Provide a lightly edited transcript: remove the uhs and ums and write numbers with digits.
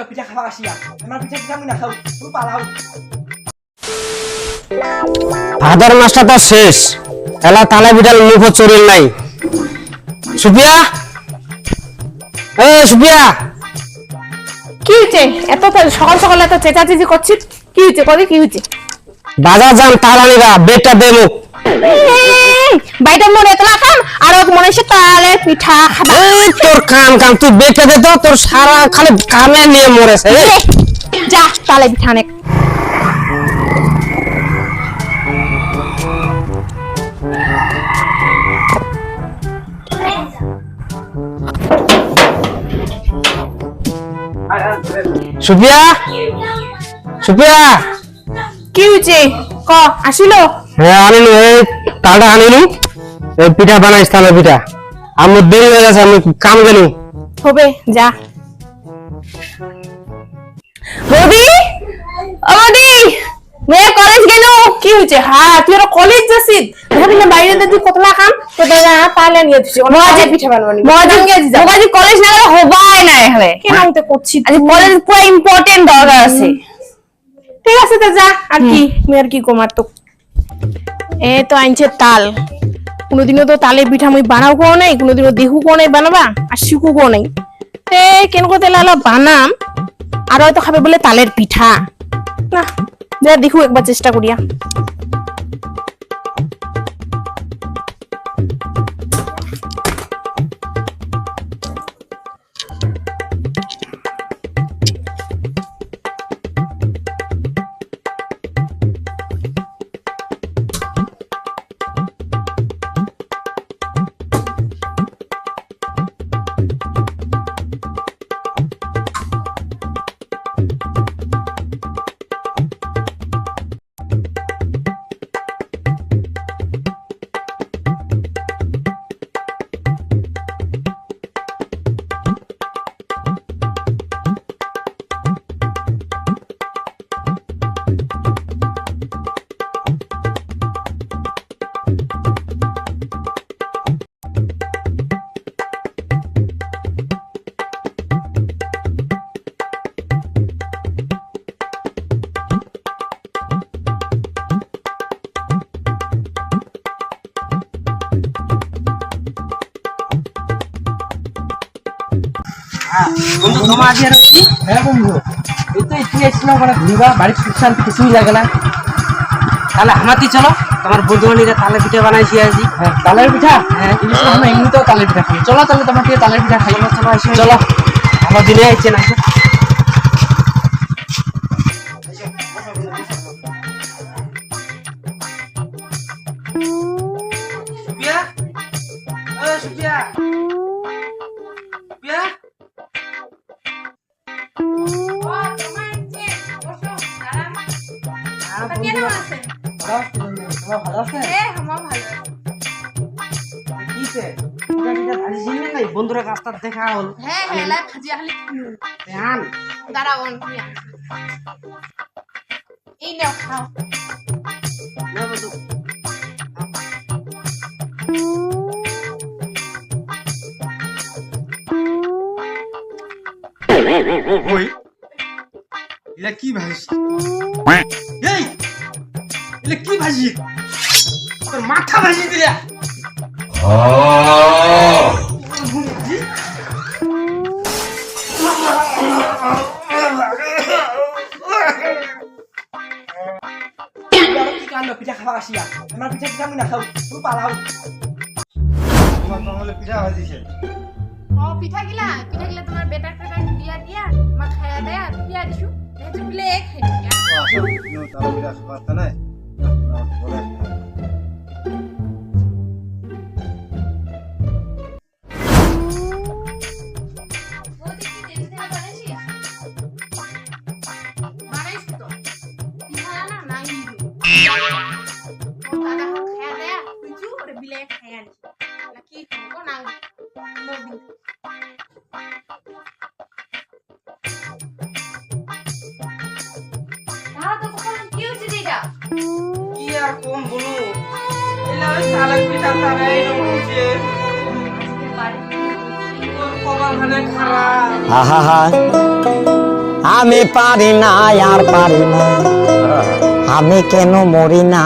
পিঠা খাওয়া আসিয়া আমার পিঠা পিঠা আমি না খাও তুমি পালাও। ভাদর মাসটা তো শেষ, এলা তালে বিড়াল মুখ চড়িল নাই। সুপিয়া, সুপিয়া, কি হয়েছে? এত সকাল সকাল এত চেঁচাচেঁচি করছিস, কি হয়েছে? কবে কি হয়েছে? বাজার যান তাল আনিবা, বেটটা দে মুখ। বাইটা মনে এতলা কাম আর মনে হচ্ছে তালে পিঠা খাবা। তোর কাম কাম তুই বেটটা দে তো, তোর সারা খালি কামে নিয়ে মরেছে। যা তালে পিঠা নে। সুপিয়া, সুপিয়া, কি হয়েছে ক? আসিল? হ্যাঁ আনিলু, এই তালটা আনিলু, এই পিঠা বানাইস তালে পিঠা। আমার দেরি হয়ে গেছে, আমি কাম গেলু। হবে যা। বৌদি, ও বৌদি, মেয়ে কলেজ গেল। কি হয়েছে? হ্যাঁ তুই আর কলেজ যাসিস? ভাবি না বাইরে তুই কতলা কাম তো দাদা তালে নিয়ে দিছি। মজা পিঠা বানাবি, মজা গেছি যা। মজা কলেজ না গেলে হবাই না এখানে। কেন আমি করছি, আজ কলেজ পুরো ইম্পর্টেন্ট দরকার আছে। ঠিক আছে তো যা। আর কি মেয়ের কি কমার তো। এ তো আনছে তাল, কোনোদিনও তো তালে পিঠা মুই বানাও কো নাই, কোনোদিনও দেখু কো নাই বানাবা, আর শিখু কো নাই। তে কেন করতে লালা বানাম, আর হয়তো খাবে বলে তালের পিঠা। না যা দেখু একবার চেষ্টা করিয়া। বন্ধু তোমার আজ রয়েছি। হ্যাঁ বন্ধু, এই তো একটু এসেছিল মানে ঘুরবা, বাড়ির সুখ শান্তি কিছুই লাগে না। তাহলে আমারই চলো, তোমার বন্ধুবান্ধীরা তালের পিঠা বানাইছি আছি। হ্যাঁ তালের পিঠা, হ্ঁ আমরা এমনিতেও তালের পিঠা খাই। চলো তাহলে তোমাকে তালের পিঠা খাই। চলো আসো, চলো আমার দিনে আইছে না। সুপিয়া, ও সুপিয়া, সুপিয়া, বন্ধুরা রাস্তা দেখা হল। হ্যাঁ হ্যাঁ লাই ভাজি খালি ধ্যান দাঁড়াও তুমি এই নাও খাও। না বন্ধু, ওই এলা কি ভাজি? এই এলা কি ভাজি? তোর মাথা ভাজি দিলা। পিঠা খাওয়া আসিয়া আমার পিঠা পিঠা আমি না খাও তুমি পালাও। তোমার তাহলে পিঠা ভাজিছে। ও পিঠা গিলা তোমার বেটা বেটা দিয়া দিয়া মা খায়া দেয়া দিয়া দিছু নেচু বিলে খাই দিয়া। আসো নো তাহলে পিঠা খাওয়াতে নাই। বলে কি আর কম বলু, দিলে ওই তালের পিঠা তারাই রয়েছে তোর কপাল খানে খারাপ আহা আমি পারি না আর পারি না আমি কেন মরি না